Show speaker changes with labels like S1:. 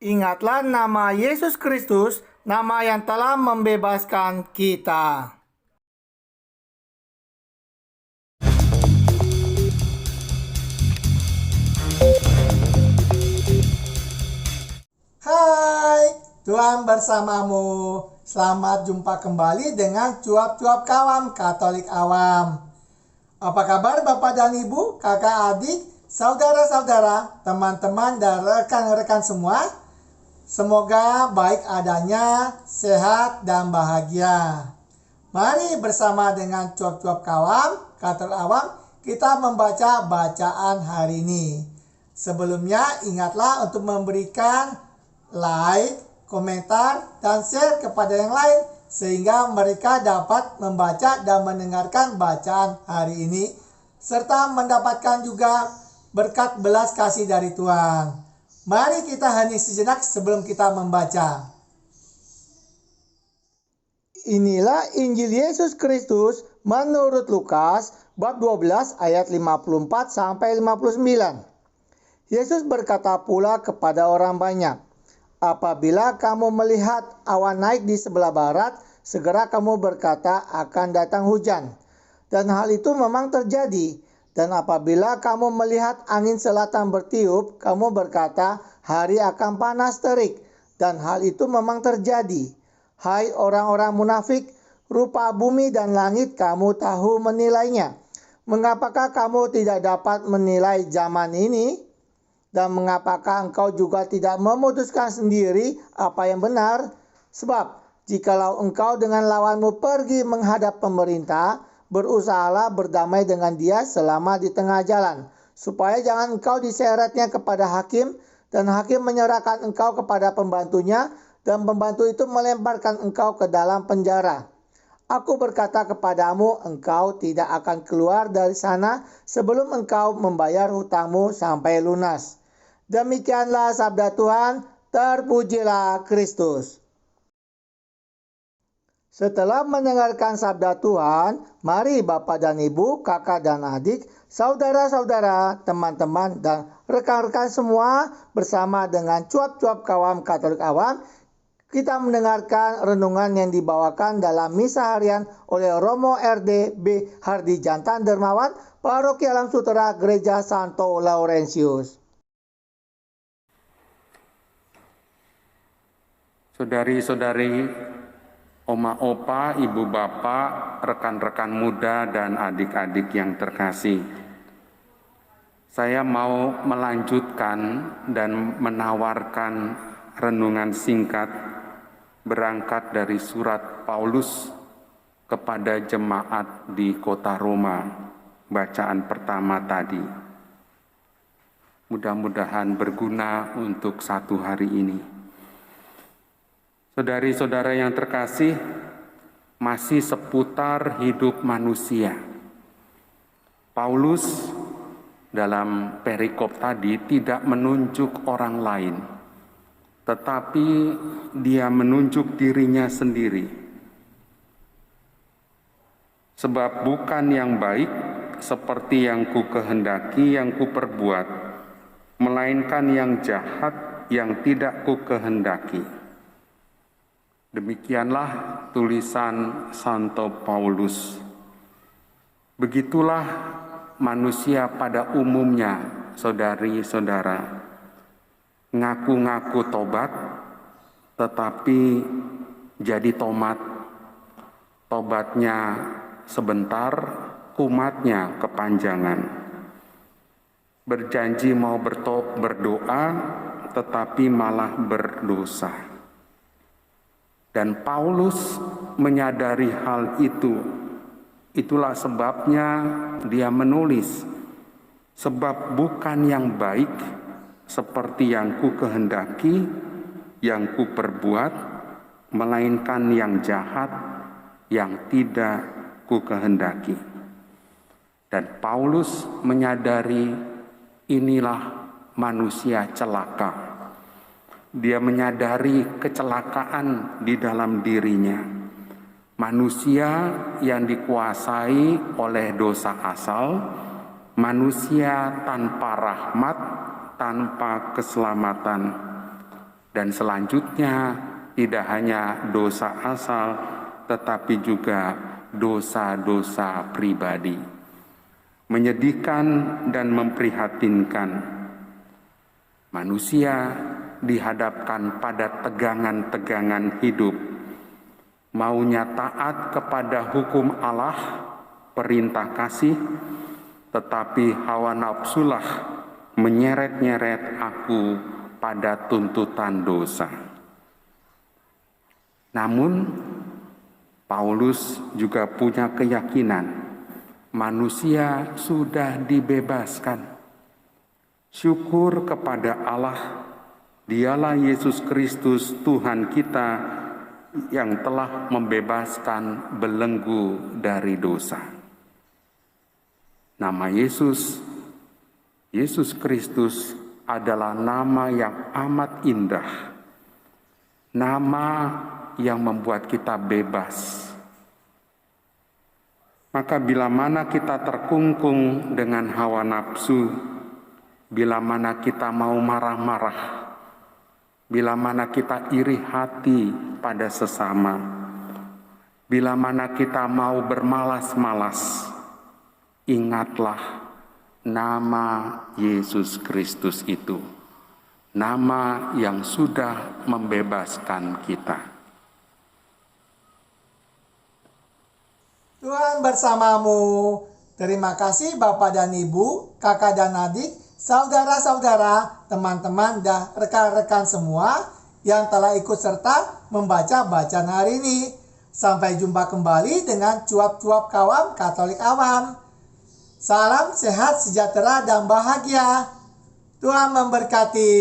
S1: Ingatlah nama Yesus Kristus, nama yang telah membebaskan kita. Hai, Tuhan bersamamu. Selamat jumpa kembali dengan Cuap-Cuap Kawan Katolik Awam. Apa kabar Bapak dan Ibu, kakak adik, saudara-saudara, teman-teman dan rekan-rekan semua? Semoga baik adanya, sehat dan bahagia. Mari bersama dengan Cuap-Cuap Kawan Katolik Awam kita membaca bacaan hari ini. Sebelumnya ingatlah untuk memberikan like, komentar, dan share kepada yang lain sehingga mereka dapat membaca dan mendengarkan bacaan hari ini serta mendapatkan juga berkat belas kasih dari Tuhan. Mari kita hening sejenak sebelum kita membaca. Inilah Injil Yesus Kristus menurut Lukas bab 12 ayat 54 sampai 59. Yesus berkata pula kepada orang banyak, "Apabila kamu melihat awan naik di sebelah barat, segera kamu berkata akan datang hujan." Dan hal itu memang terjadi. Dan apabila kamu melihat angin selatan bertiup, kamu berkata hari akan panas terik. Dan hal itu memang terjadi. Hai orang-orang munafik, rupa bumi dan langit kamu tahu menilainya. Mengapakah kamu tidak dapat menilai zaman ini? Dan mengapakah engkau juga tidak memutuskan sendiri apa yang benar? Sebab, jikalau engkau dengan lawanmu pergi menghadap pemerintah, berusahalah berdamai dengan dia selama di tengah jalan, supaya jangan engkau diseretnya kepada hakim, dan hakim menyerahkan engkau kepada pembantunya, dan pembantu itu melemparkan engkau ke dalam penjara. Aku berkata kepadamu, engkau tidak akan keluar dari sana sebelum engkau membayar hutangmu sampai lunas. Demikianlah sabda Tuhan, terpujilah Kristus. Setelah mendengarkan sabda Tuhan, mari Bapak dan Ibu, kakak dan adik, saudara-saudara, teman-teman, dan rekan-rekan semua bersama dengan Cuap-Cuap Kawan Katolik Awam, kita mendengarkan renungan yang dibawakan dalam misa harian oleh Romo RD B. Hardi Jantan Dermawan, Paroki Alam Sutera Gereja Santo Laurentius.
S2: Saudari-saudari, oma opa, ibu bapak, rekan-rekan muda dan adik-adik yang terkasih. Saya mau melanjutkan dan menawarkan renungan singkat berangkat dari surat Paulus kepada jemaat di kota Roma, bacaan pertama tadi. Mudah-mudahan berguna untuk satu hari ini. Saudari-saudara yang terkasih, masih seputar hidup manusia. Paulus dalam perikop tadi tidak menunjuk orang lain, tetapi dia menunjuk dirinya sendiri. Sebab bukan yang baik seperti yang ku kehendaki yang ku perbuat, melainkan yang jahat yang tidak ku kehendaki. Demikianlah tulisan Santo Paulus. Begitulah manusia pada umumnya, saudari-saudara. Ngaku-ngaku tobat, tetapi jadi tomat. Tobatnya sebentar, kumatnya kepanjangan. Berjanji mau berdoa, tetapi malah berdosa. Dan Paulus menyadari hal itu. Itulah sebabnya dia menulis, sebab bukan yang baik seperti yang ku kehendaki, yang ku perbuat, melainkan yang jahat, yang tidak ku kehendaki. Dan Paulus menyadari inilah manusia celaka. Dia menyadari kecelakaan di dalam dirinya. Manusia yang dikuasai oleh dosa asal, manusia tanpa rahmat, tanpa keselamatan. Dan selanjutnya tidak hanya dosa asal, tetapi juga dosa-dosa pribadi. Menyedihkan dan memprihatinkan. Manusia dihadapkan pada tegangan-tegangan hidup. Maunya taat kepada hukum Allah, perintah kasih, tetapi hawa nafsulah menyeret-nyeret aku pada tuntutan dosa. Namun, Paulus juga punya keyakinan manusia sudah dibebaskan. Syukur kepada Allah, Dialah Yesus Kristus Tuhan kita yang telah membebaskan belenggu dari dosa. Nama Yesus, Yesus Kristus adalah nama yang amat indah. Nama yang membuat kita bebas. Maka bila mana kita terkungkung dengan hawa nafsu, bila mana kita mau marah-marah, bila mana kita iri hati pada sesama, bila mana kita mau bermalas-malas, ingatlah nama Yesus Kristus itu, nama yang sudah membebaskan kita.
S1: Tuhan bersamamu. Terima kasih Bapak dan Ibu, kakak dan adik, saudara-saudara, teman-teman, dan rekan-rekan semua yang telah ikut serta membaca bacaan hari ini. Sampai jumpa kembali dengan cuap-cuap kawan Katolik awam. Salam sehat, sejahtera, dan bahagia. Tuhan memberkati.